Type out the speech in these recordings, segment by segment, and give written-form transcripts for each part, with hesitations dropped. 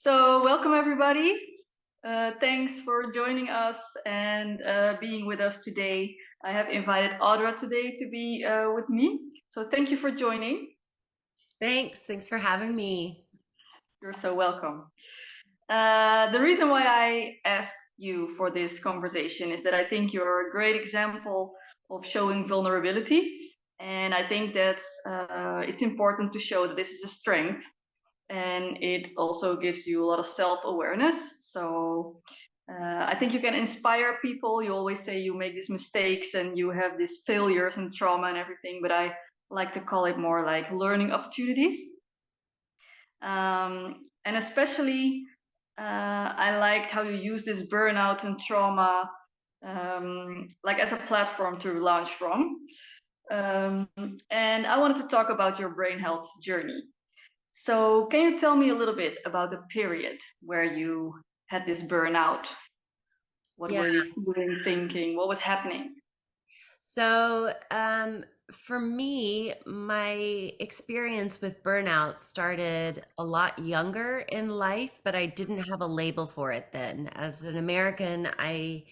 So, welcome everybody. Thanks for joining us and being with us today. I have invited Audra today to be with me. So, thank you for joining. Thanks for having me. You're so welcome. The reason why I asked you for this conversation is that I think you're a great example of showing vulnerability. And I think that's it's important to show that this is a strength and it also gives you a lot of self-awareness. So I think you can inspire people. You always say you make these mistakes and you have these failures and trauma and everything, but I like to call it more like learning opportunities. And especially, I liked how you use this burnout and trauma like as a platform to launch from. Um, and I wanted to talk about your brain health journey. So, can you tell me a little bit about the period where you had this burnout? What Yeah. were you feeling, thinking? What was happening? So, for me, my experience with burnout started a lot younger in life, but I didn't have a label for it then. As an American, I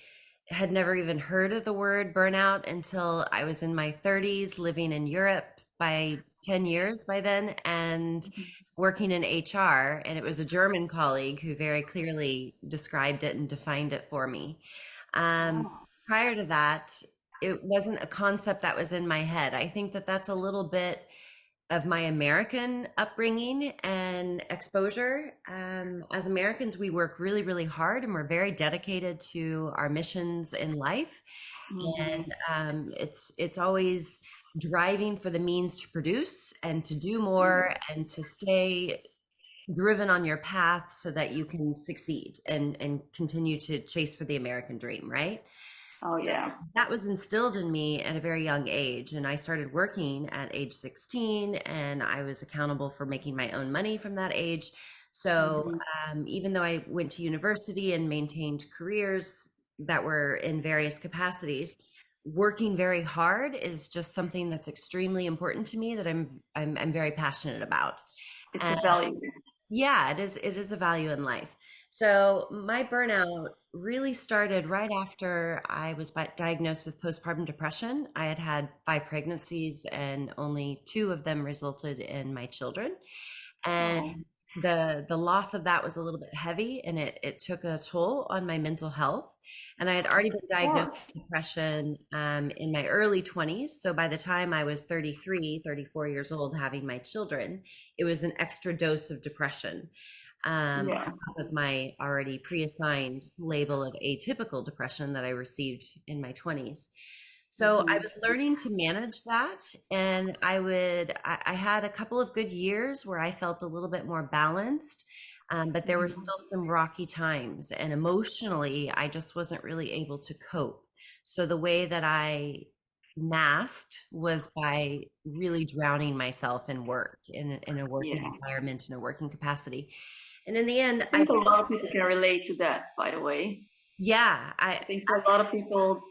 had never even heard of the word burnout until I was in my 30s, living in Europe by 10 years by then, and working in HR. And it was a German colleague who very clearly described it and defined it for me. Um, Oh, Prior to that, it wasn't a concept that was in my head. I think that that's a little bit of my American upbringing and exposure. As Americans, we work really, really hard and we're very dedicated to our missions in life. hmm. It's always driving for the means to produce and to do more and to stay driven on your path so that you can succeed and continue to chase for the American dream, right? Oh, So yeah. that was instilled in me at a very young age. And I started working at age 16, and I was accountable for making my own money from that age. So Hmm. even though I went to university and maintained careers that were in various capacities, working very hard is just something that's extremely important to me that I'm very passionate about. It's a value. Yeah, it is a value in life. So my burnout really started right after I was diagnosed with postpartum depression. I had had five pregnancies and only two of them resulted in my children. And Oh, the loss of that was a little bit heavy and it took a toll on my mental health. And I had already been of diagnosed course. with depression in my early 20s. So by the time I was 33, 34 years old having my children, it was an extra dose of depression on Yeah. top of my already pre-assigned label of atypical depression that I received in my 20s. So I Hmm. was learning to manage that, and I had a couple of good years where I felt a little bit more balanced, but there were Hmm. still some rocky times, and emotionally, I just wasn't really able to cope. So the way that I masked was by really drowning myself in work, in a working Yeah. environment, in a working capacity. And in the I end, I think a lot of people can relate to that, by the way. yeah, I think for a lot of people,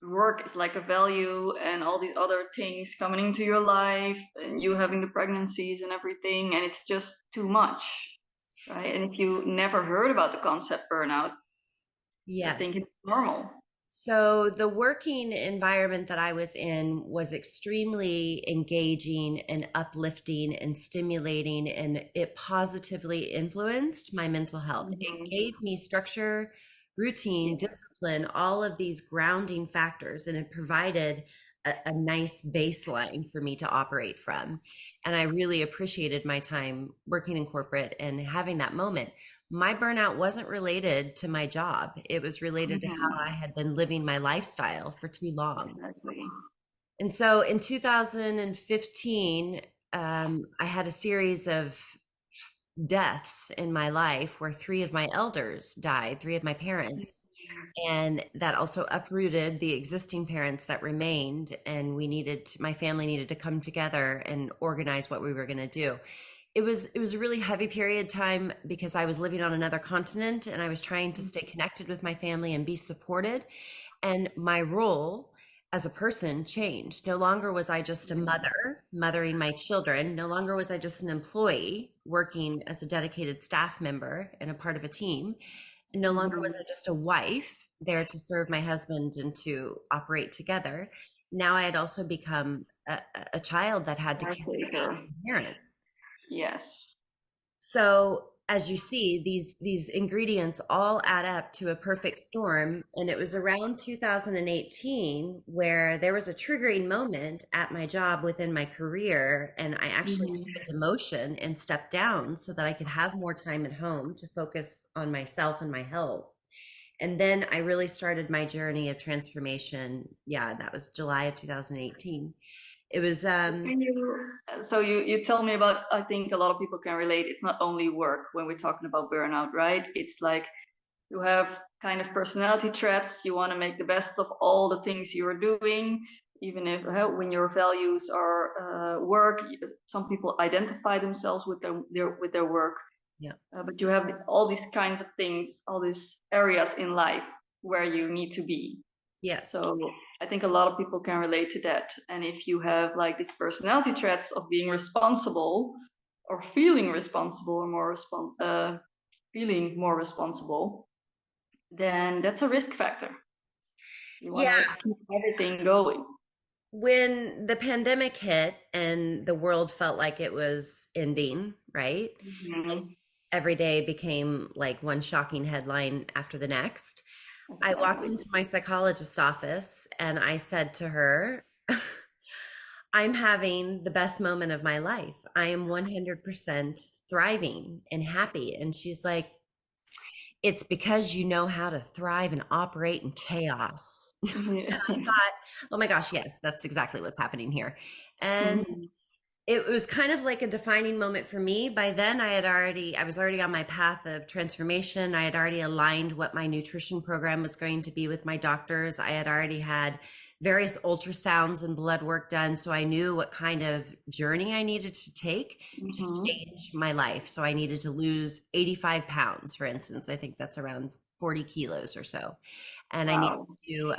work is like a value, and all these other things coming into your life, and you having the pregnancies and everything, and it's just too much, right? And if you never heard about the concept burnout, you're yes. thinking it's normal. So the working environment that I was in was extremely engaging and uplifting and stimulating, and it positively influenced my mental health. It Hmm. gave me structure, routine, Yeah. discipline, all of these grounding factors, and it provided a nice baseline for me to operate from. And I really appreciated my time working in corporate and having that moment. My burnout wasn't related to my job. It was related to how Hmm. I had been living my lifestyle for too long. Exactly. And so in 2015, I had a series of deaths in my life where three of my elders died, three of my parents. And that also uprooted the existing parents that remained. And my family needed to come together and organize what we were going to do. It was a really heavy period of time because I was living on another continent and I was trying to stay connected with my family and be supported. And my role as a person changed. No longer was I just a mother, mothering my children. No longer was I just an employee working as a dedicated staff member and a part of a team. And no longer was Mm-hmm. I just a wife there to serve my husband and to operate together. Now I had also become a child that had to carry Caretaker. parents. Yes. So as you see, these ingredients all add up to a perfect storm. And it was around 2018 where there was a triggering moment at my job within my career, and I actually Mm-hmm. took a demotion and stepped down so that I could have more time at home to focus on myself and my health. And then I really started my journey of transformation. Yeah, that was July of 2018. It was Can you, so you tell me about, I think a lot of people can relate. It's not only work when we're talking about burnout, right? It's like you have kind of personality traits. You want to make the best of all the things you are doing, even if when your values are work. Some people identify themselves with their work, yeah. but you have all these kinds of things, all these areas in life where you need to be. Yes. So I think a lot of people can relate to that. And if you have like these personality traits of being responsible or feeling responsible or feeling more responsible, then that's a risk factor. You want Yeah. to keep everything going. When the pandemic hit and the world felt like it was ending, right? Hmm. Every day became like one shocking headline after the next. I walked Exactly. into my psychologist's office and I said to her, I'm having the best moment of my life. I am 100% thriving and happy. And she's like, it's because you know how to thrive and operate in chaos. Yeah. I thought, oh my gosh, yes, that's exactly what's happening here. And Hmm. it was kind of like a defining moment for me. By then I was already on my path of transformation. I had already aligned what my nutrition program was going to be with my doctors. I had already had various ultrasounds and blood work done, so I knew what kind of journey I needed to take to Hmm. change my life. So I needed to lose 85 pounds, for instance. I think that's around 40 kilos or so. And I needed Wow. to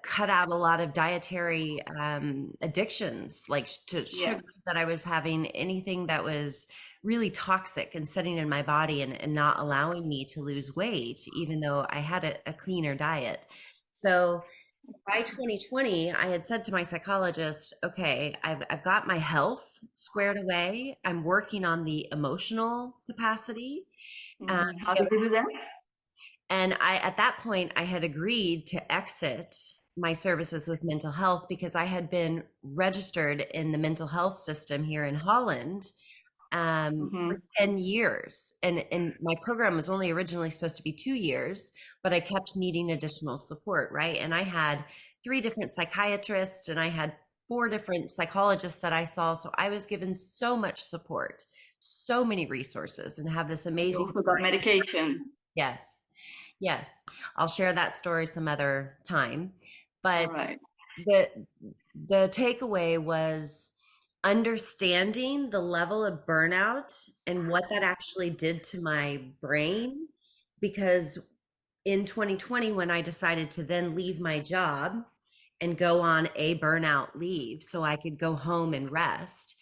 cut out a lot of dietary addictions, like to Yeah. sugar that I was having, anything that was really toxic and sitting in my body and not allowing me to lose weight, even though I had a cleaner diet. So by 2020, I had said to my psychologist, okay, I've got my health squared away. I'm working on the emotional capacity Hmm. to How get. did you do that? And at that point, I had agreed to exit my services with mental health because I had been registered in the mental health system here in Holland for Hmm. 10 years. And my program was only originally supposed to be 2 years, but I kept needing additional support, right? And I had 3 different psychiatrists and I had 4 different psychologists that I saw. So I was given so much support, so many resources, and have this You amazing also got story. medication. Yes. Yes. I'll share that story some other time. All But right. the the takeaway was understanding the level of burnout and what that actually did to my brain, because in 2020 when I decided to then leave my job and go on a burnout leave so I could go home and rest,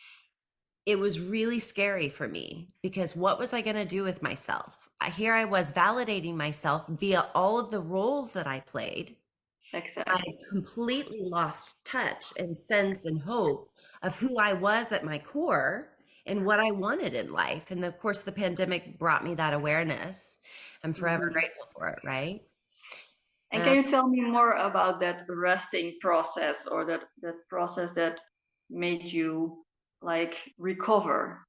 it was really scary for me because what was I going to do with myself? Here I was validating myself via all of the roles that I played. I Exactly. completely lost touch and sense and hope of who I was at my core and what I wanted in life. And of course, the pandemic brought me that awareness. I'm forever Hmm. grateful for it, right? And Um, can you tell me more about that resting process or that process that made you like recover?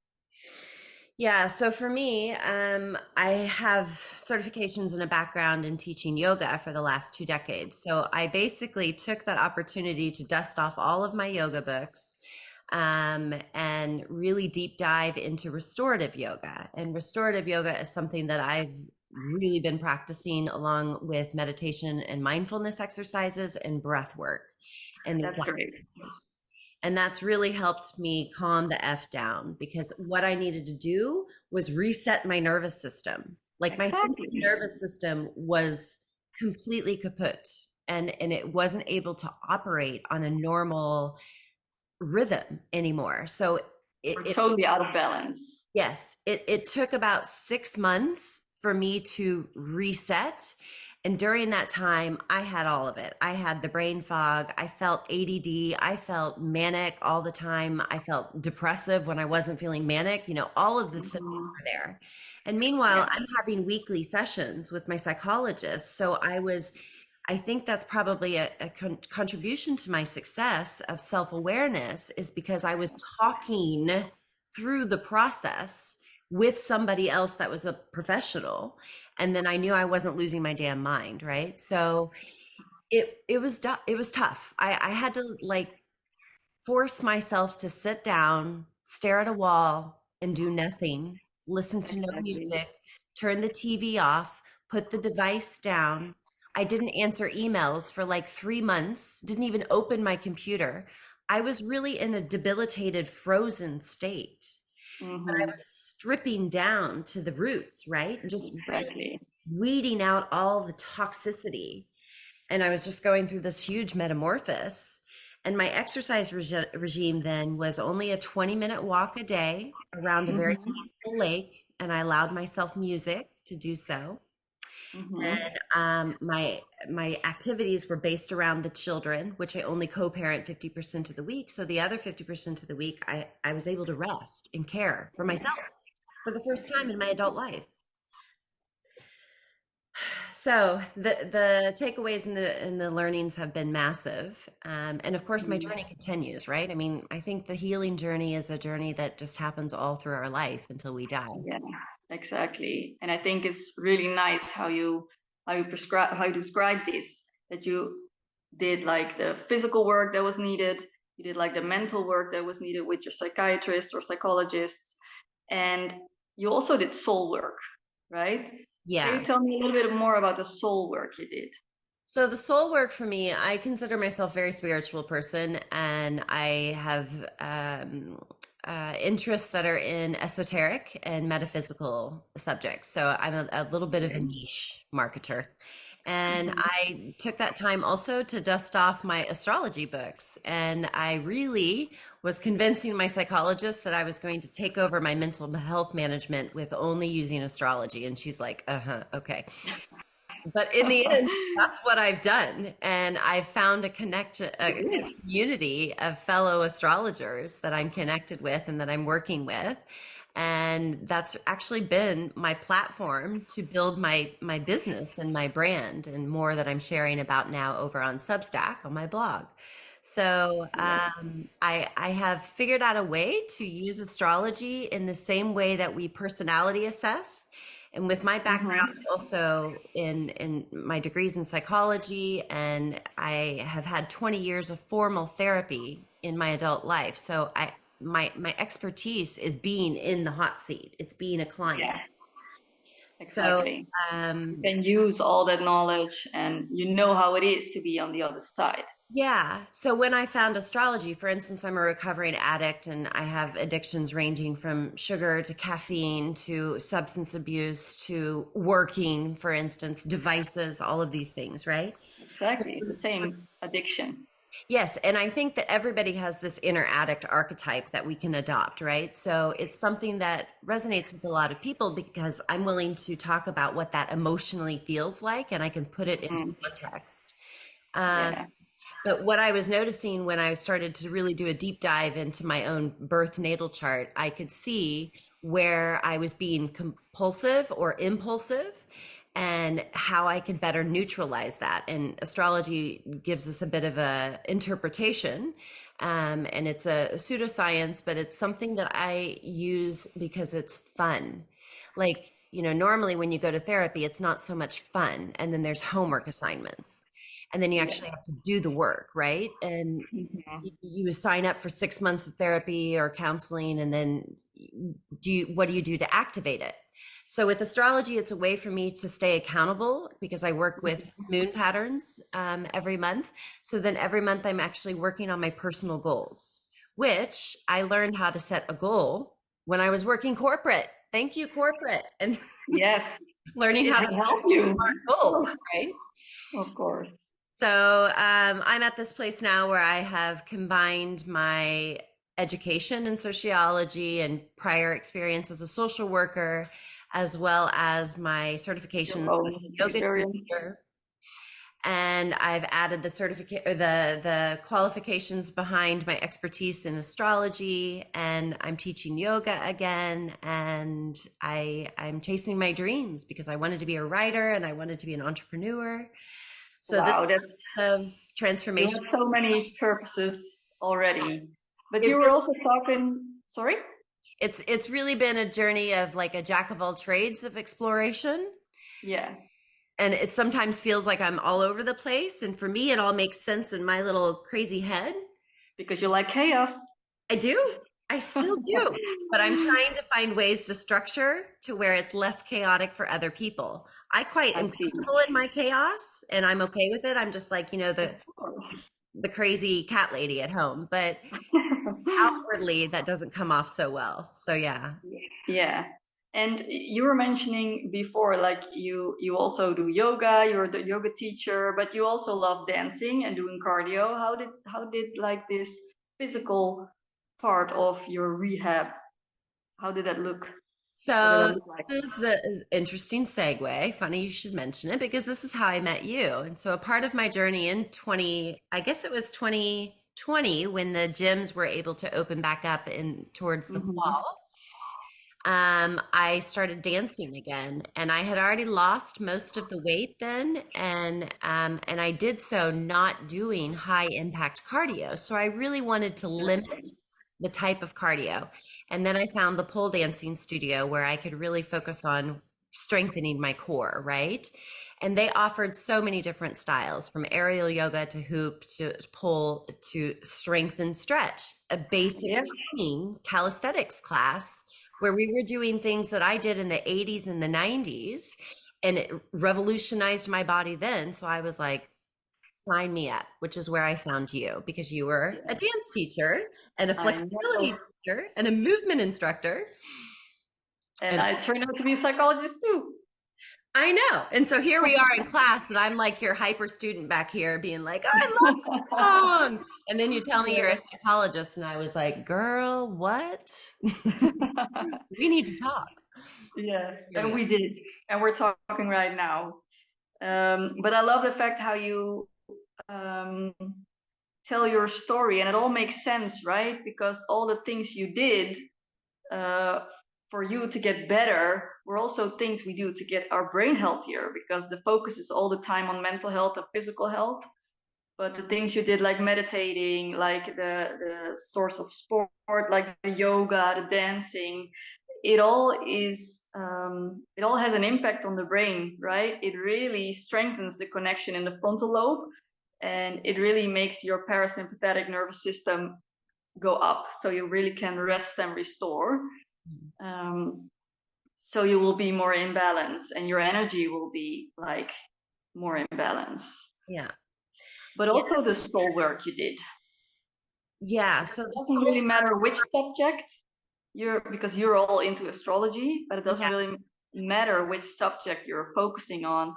Yeah, so for me, I have certifications and a background in teaching yoga for the last 2 decades. So I basically took that opportunity to dust off all of my yoga books and really deep dive into restorative yoga. And restorative yoga is something that I've really been practicing along with meditation and mindfulness exercises and breath work in these That's last great. years. And that's really helped me calm the F down because what I needed to do was reset my nervous system. Like my central Exactly. nervous system was completely kaput. and it wasn't able to operate on a normal rhythm anymore. So We're it totally out of balance. yes, it took about 6 months for me to reset. And during that time, I had all of it. I had the brain fog. I felt ADD. I felt manic all the time. I felt depressive when I wasn't feeling manic. All of the symptoms Hmm. were there. And meanwhile, Yeah. I'm having weekly sessions with my psychologist. So I think that's probably a contribution to my success of self awareness is because I was talking through the process with somebody else that was a professional, and then I knew I wasn't losing my damn mind, right? So it was tough. I had to like force myself to sit down, stare at a wall, and do nothing, listen to no Exactly. music, turn the TV off, put the device down. I didn't answer emails for like 3 months, didn't even open my computer. I was really in a debilitated, frozen state. But I Hmm. was stripping down to the roots, right? Just really Exactly. weeding out all the toxicity, and I was just going through this huge metamorphosis. And my exercise regime then was only a 20-minute walk a day around a very Hmm. peaceful lake, and I allowed myself music to do so. Hmm. My activities were based around the children, which I only co-parent 50% of the week. So the other 50% of the week, I was able to rest and care for myself for the first time in my adult life. So the takeaways and the learnings have been massive, and of course my journey continues. Right? I mean, I think the healing journey is a journey that just happens all through our life until we die. Yeah, exactly. And I think it's really nice how you describe this, that you did like the physical work that was needed, you did like the mental work that was needed with your psychiatrist or psychologists, and you also did soul work, right? Can you Yeah. tell me a little bit more about the soul work you did? So the soul work for me, I consider myself a very spiritual person, and I have interests that are in esoteric and metaphysical subjects. So I'm a little bit of a Okay. niche marketer. And Hmm. I took that time also to dust off my astrology books. And I really was convincing my psychologist that I was going to take over my mental health management with only using astrology. And she's like, uh-huh, okay. But in the end, that's what I've done. And I've found a Great. community of fellow astrologers that I'm connected with and that I'm working with. And that's actually been my platform to build my business and my brand and more that I'm sharing about now over on Substack on my blog. So Yeah. I have figured out a way to use astrology in the same way that we personality assess. And with my background Hmm. also in my degrees in psychology, and I have had 20 years of formal therapy in my adult life. So my expertise is being in the hot seat. It's being a client. Yeah, So exactly. You um can use all that knowledge and you know how it is to be on the other side. yeah. So when I found astrology, for instance, I'm a recovering addict and I have addictions ranging from sugar to caffeine to substance abuse to working, for instance, devices, all of these things, right? Exactly, the same addiction. Yes, and I think that everybody has this inner addict archetype that we can adopt, right? So it's something that resonates with a lot of people because I'm willing to talk about what that emotionally feels like and I can put it into Hmm. context. Um, Yeah. But what I was noticing when I started to really do a deep dive into my own birth natal chart, I could see where I was being compulsive or impulsive and how I could better neutralize that. And astrology gives us a bit of a interpretation. And it's a pseudoscience, but it's something that I use because it's fun. Like, normally when you go to therapy, it's not so much fun. And then there's homework assignments and then you Yeah. actually have to do the work, right? And Hmm. you sign up for 6 months of therapy or counseling, and then what do you do to activate it? So with astrology, it's a way for me to stay accountable because I work with moon patterns every month. So then every month I'm actually working on my personal goals, which I learned how to set a goal when I was working corporate. Thank you, corporate, and Yes, learning it how to has set helped you. smart Of goals, course. right? Of course. So I'm at this place now where I have combined my education in sociology and prior experience as a social worker, as well as my certification Your as own a yoga experience. teacher. And I've added the certificate or the qualifications behind my expertise in astrology, and I'm teaching yoga again, and I'm chasing my dreams because I wanted to be a writer and I wanted to be an entrepreneur. So this Wow, that's of you transformation, have so many purposes already. But it you were really also talking, sorry? it's really been a journey of like a jack of all trades of exploration. Yeah, And it sometimes feels like I'm all over the place. And for me, it all makes sense in my little crazy head. because you like chaos. I do. I still do. But I'm trying to find ways to structure to where it's less chaotic for other people. I quite I am see. comfortable in my chaos and I'm okay with it. I'm just like, Of course. the crazy cat lady at home. But outwardly that doesn't come off so well. So yeah. Yeah. And you were mentioning before, like you also do yoga, you're the yoga teacher, but you also love dancing and doing cardio. How did like this physical part of your rehab, how did that look? What did that So look like? this is the interesting segue. Funny you should mention it because this is how I met you. And so a part of my journey in 20, I guess it was 2020 when the gyms were able to open back up in towards the Hmm. fall. I started dancing again, and I had already lost most of the weight then, and I did so not doing high impact cardio. So I really wanted to limit the type of cardio. And then I found the pole dancing studio where I could really focus on strengthening my core, right? And they offered so many different styles from aerial yoga to hoop to pole to strength and stretch, a basic Yeah. training calisthenics class where we were doing things that I did in the 80s and the 90s. And it revolutionized my body then. So I was like, sign me up, which is where I found you because you were a Yeah. dance teacher and a I know. flexibility teacher and a movement instructor. And And I turned out to be a psychologist too. I know. And so here we are in class, and I'm like your hyper student back here being like, oh, I love that song. And then you tell me you're a Yeah. psychologist, and I was like, girl, what? We need to talk. Yeah, Here and we are. we did, and we're talking right now. But I love the fact how you um, tell your story, and it all makes sense, right? Because all the things you did uh, for you to get better were also things we do to get our brain healthier, because the focus is all the time on mental health and physical health. But the things you did, like meditating, like the source of sport, like the yoga, the dancing, it all has an impact on the brain, right? It really strengthens the connection in the frontal lobe, and it really makes your parasympathetic nervous system go up, so you really can rest and restore. um, so you will be more in balance, and your energy will be like more in balance. Yeah. But Yeah. also the soul work you did, Yeah. because So it the doesn't soul really matter which subject because you're all into astrology, but it doesn't work, really matter which subject you're focusing on.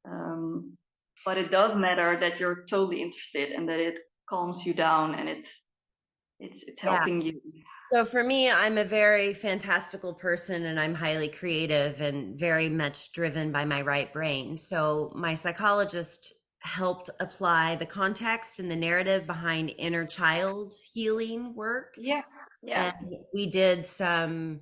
um, but it does matter that you're totally interested and that it calms you down, and it's yeah. helping you. So for me, I'm a very fantastical person and I'm highly creative and very much driven by my right brain. So my psychologist helped apply the context and the narrative behind inner child healing work. Yeah, yeah, And we did some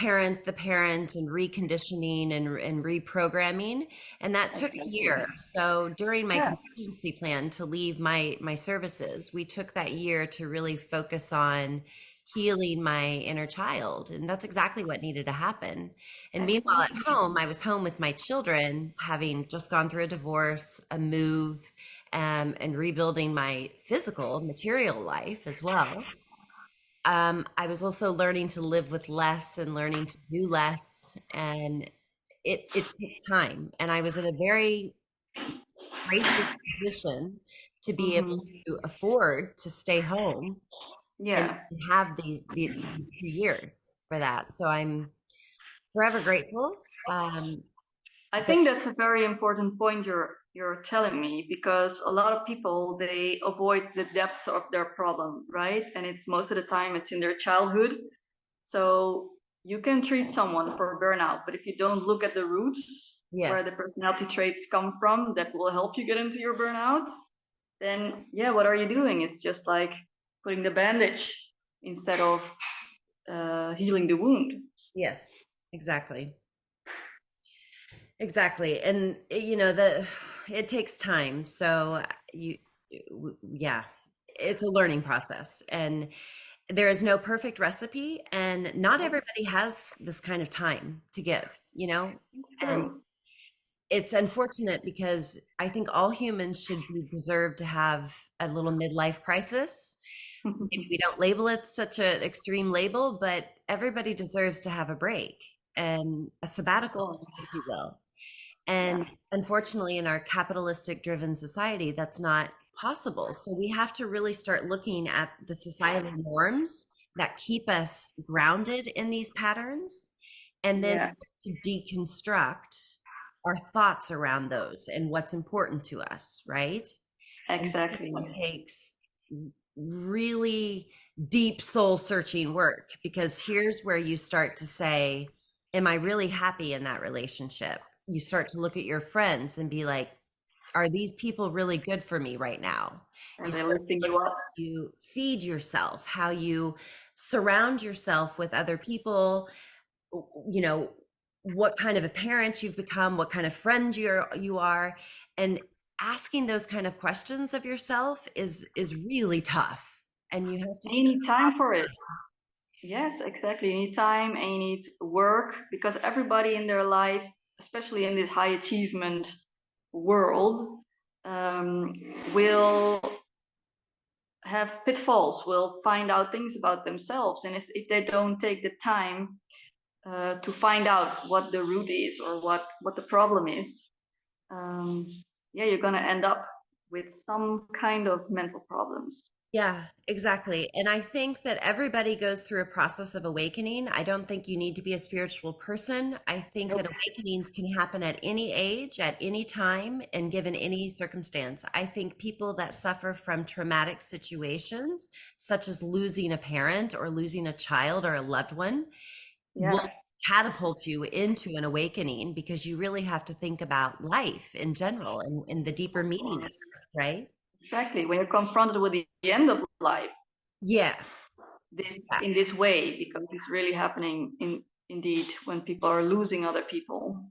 the parent and reconditioning and reprogramming, and that took a exactly. year. So during my Yeah, contingency plan to leave my services, we took that year to really focus on healing my inner child, and that's exactly what needed to happen. And meanwhile at exactly. home I was home with my children, having just gone through a divorce, a move, and rebuilding my physical material life as well. I was also learning to live with less and learning to do less, and it took time. And I was in a very gracious position to be able Hmm. to afford to stay home and Yeah, have these 2 years for that. So I'm forever grateful. I But think that's a very important point you're telling me, because a lot of people, they avoid the depth of their problem, right? And it's most of the time it's in their childhood. So you can treat someone for burnout, but if you don't look at the roots where Yes. the personality traits come from that will help you get into your burnout, then yeah, what are you doing? It's just like putting the bandage instead of healing the wound. Yes. Exactly. Exactly. And you know, the it takes time. So you yeah, it's a learning process and there is no perfect recipe and not everybody has this kind of time to give, you know? It's And true. it's unfortunate because I think all humans should be deserve to have a little midlife crisis. Maybe we don't label it such an extreme label, but everybody deserves to have a break and a Of sabbatical, if course. you will. Yeah, And unfortunately, in our capitalistic driven society, that's not possible. So we have to really start looking at the societal norms that keep us grounded in these patterns and then yeah, start to deconstruct our thoughts around those and what's important to us, right? And I think exactly. that takes really deep soul searching work because here's where you start to say, am I really happy in that relationship? You start to look at your friends and be like, are these people really good for me right now? Are You they start to lifting look you at how up? you feed yourself, how you surround yourself with other people, you know, what kind of a parent you've become, what kind of friend you are, and asking those kind of questions of yourself is really tough, and you have to And you spend need time for it. Yes, exactly. You need time and you need work, because everybody in their life, especially in this high achievement world, um, will have pitfalls, will find out things about themselves. And if they don't take the time to find out what the root is or what the problem is, um, yeah, you're going to end up with some kind of mental problems. Yeah, exactly. And I think that everybody goes through a process of awakening. I don't think you need to be a spiritual person. I think that Nope. awakenings can happen at any age, at any time, and given any circumstance. I think people that suffer from traumatic situations, such as losing a parent or losing a child or a loved one, Yeah, will catapult you into an awakening because you really have to think about life in general and the deeper of meaning of course. it, right? Exactly. When you're confronted with the end of life, Yeah. this Yeah. in this way, because it's really happening indeed when people are losing other people.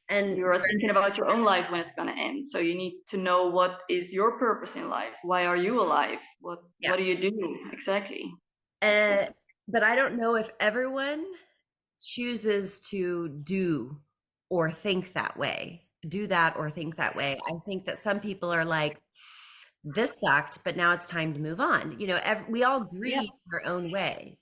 And You're thinking about your own life when it's going to end. So you need to know what is your purpose in life. Why are you alive? What yeah. do you do exactly? Uh, but I don't know if everyone chooses to do or think that way, do that or think that way. I think that some people are like, this sucked, but now it's time to move on. You know, we all Yeah, grieve our own way.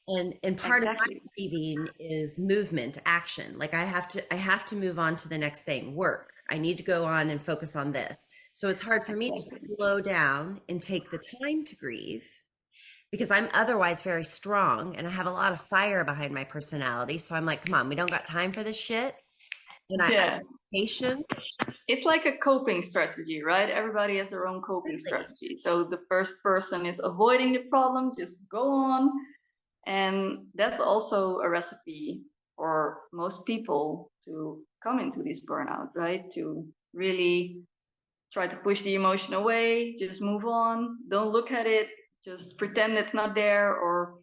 And part of my exactly. grieving is movement, action. Like I have to move on to the next thing, work. I need to go on and focus on this. So it's hard for me to Exactly. slow down and take the time to grieve because I'm otherwise very strong and I have a lot of fire behind my personality. So I'm like, come on, we don't got time for this shit. And I Yeah. patience. It's like a coping strategy, right? Everybody has their own coping Completely. strategy. So the first person is avoiding the problem, just go on. And that's also a recipe for most people to come into this burnout, right? To really try to push the emotion away, just move on, don't look at it, just pretend it's not there, or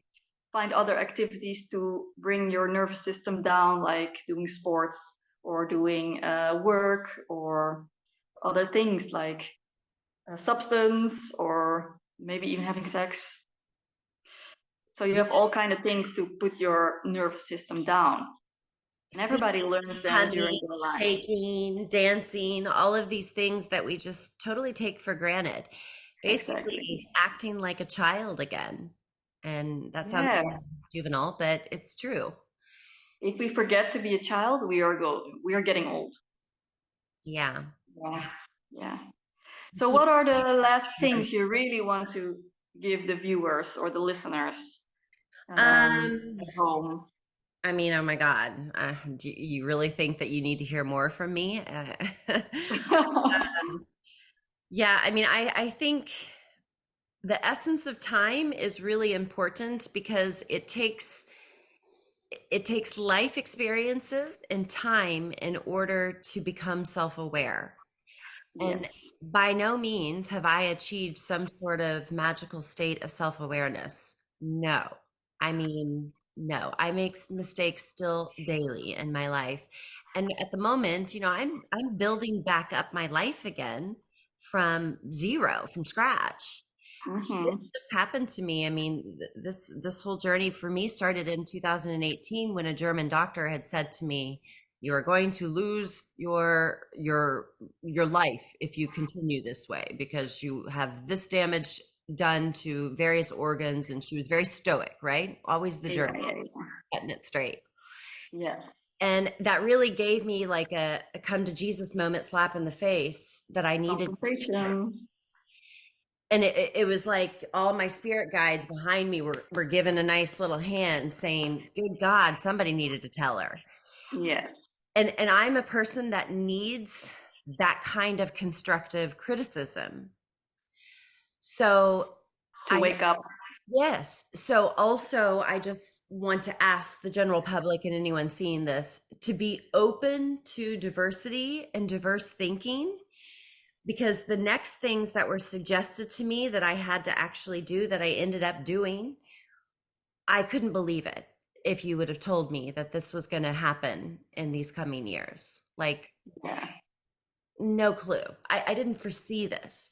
find other activities to bring your nervous system down, like doing sports or doing work or other things like a substance or maybe even having sex. So you Yeah. have all kind of things to put your nervous system down. And Singing, everybody learns them during humming, their life. shaking, dancing, all of these things that we just totally take for granted. Exactly. Basically, acting like a child again. And that sounds Yeah. juvenile, but it's true. If we forget to be a child, we are getting old. Yeah. Yeah. Yeah. So what are the last Yeah. things you really want to give the viewers or the listeners Um, at home? I mean, oh my God. Do you really think that you need to hear more from me? Yeah, I mean, I think the essence of time is really important because it takes life experiences and time in order to become self-aware. And Yes. by no means have I achieved some sort of magical state of self-awareness. No. I mean, no. I make mistakes still daily in my life. And at the moment, I'm building back up my life again from zero, from scratch. This Hmm. just happened to me. I mean, this whole journey for me started in 2018 when a German doctor had said to me, "You are going to lose your life if you continue this way because you have this damage done to various organs." And she was very stoic, right? Always the Yeah, German, yeah, getting it straight. yeah. And that really gave me like a come to Jesus moment, slap in the face that I needed. Compensation. And it was like all my spirit guides behind me were given a nice little hand saying, good God, somebody needed to tell her. Yes. And I'm a person that needs that kind of constructive criticism. So To I wake up. yes. So also I just want to ask the general public and anyone seeing this to be open to diversity and diverse thinking, because the next things that were suggested to me that I had to actually do that I ended up doing, I couldn't believe it if you would have told me that this was going to happen in these coming years. Like, Yeah. no clue. I didn't foresee this.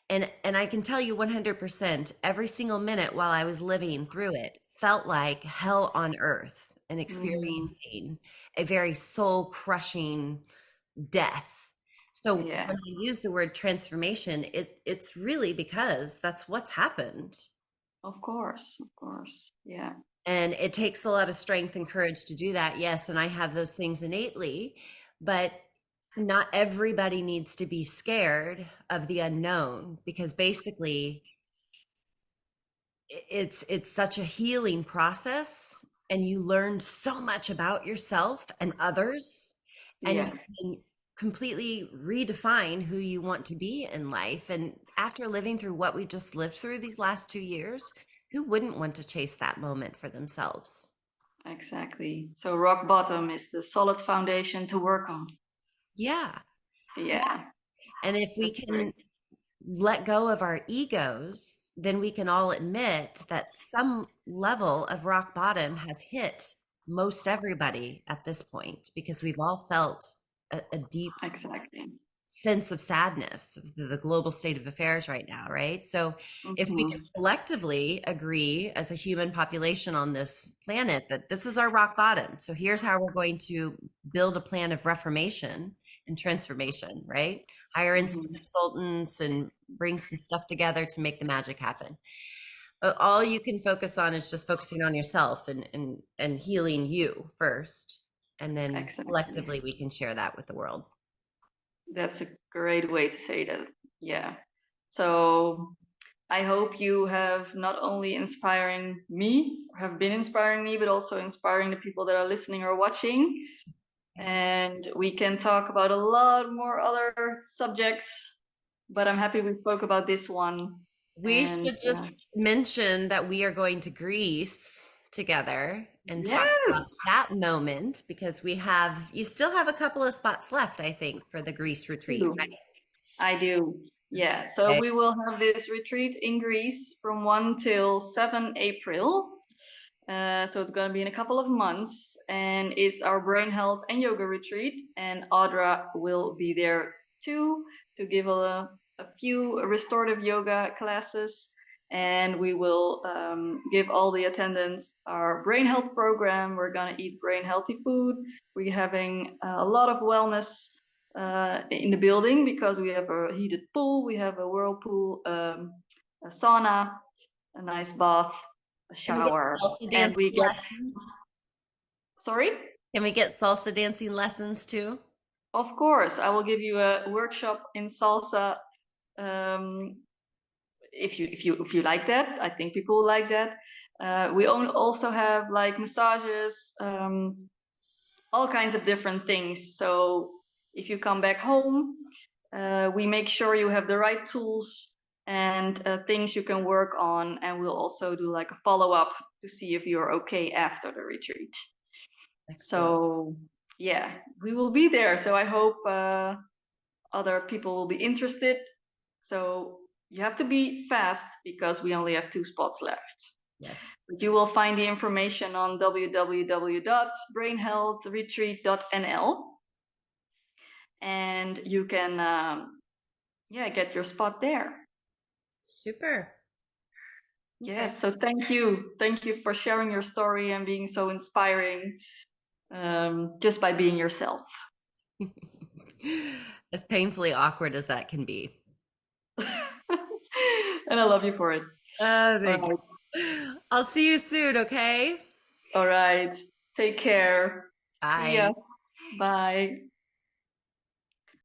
And I can tell you 100% every single minute while I was living through it felt like hell on earth and Hmm. experiencing a very soul crushing death. So Yeah. when I use the word transformation, it's really because that's what's happened. Of course. Of course. Yeah. And it takes a lot of strength and courage to do that. Yes, and I have those things innately, but not everybody needs to be scared of the unknown, because basically it's such a healing process, and you learn so much about yourself and others, and Yeah. you can completely redefine who you want to be in life. And after living through what we just lived through these last 2 years, who wouldn't want to chase that moment for themselves? Exactly. So rock bottom is the solid foundation to work on. Yeah, yeah. Yeah. And if we That's great. can let go of our egos, then we can all admit that some level of rock bottom has hit most everybody at this point, because we've all felt a deep Exactly. sense of sadness of the global state of affairs right now, right? So if we can Hmm. collectively agree as a human population on this planet that this is our rock bottom, so here's how we're going to build a plan of reformation and transformation, right? Hire in some Hmm. consultants and bring some stuff together to make the magic happen. But all you can focus on is just focusing on yourself and healing you first, and then Exactly. collectively we can share that with the world. That's a great way to say that. Yeah. So I hope you have not only inspiring me, or have been inspiring me, but also inspiring the people that are listening or watching. And we can talk about a lot more other subjects, but I'm happy we spoke about this one. We And should just mention that we are going to Greece together and talk yes, about that moment, because you still have a couple of spots left, I think, for the Greece retreat, I do. Yeah. So right? we will have this retreat in Greece from 1 till 7 April. So it's going to be in a couple of months, and it's our brain health and yoga retreat. And Audra will be there too to give a few restorative yoga classes. And we will give all the attendants our brain health program. We're going to eat brain healthy food. We're having a lot of wellness in the building because we have a heated pool, we have a whirlpool, a sauna, a nice bath, a Can we get shower, salsa and dancing we get, lessons? sorry? Can we get salsa dancing lessons too? Of course, I will give you a workshop in salsa. Um, if you like that, I think people will like that. We also have like massages, all kinds of different things. So if you come back home, we make sure you have the right tools and things you can work on, and we'll also do like a follow-up to see if you're okay after the retreat. Excellent. So yeah, we will be there. So I hope other people will be interested. So you have to be fast because we only have 2 spots left. Yes. But you will find the information on www.brainhealthretreat.nl, and you can get your spot there. Super. Okay. Yes, so thank you for sharing your story and being so inspiring, just by being yourself. As painfully awkward as that can be. And I love you for it. All Thank right. you. I'll see you soon, okay? All right. Take care. See ya. Bye. Bye.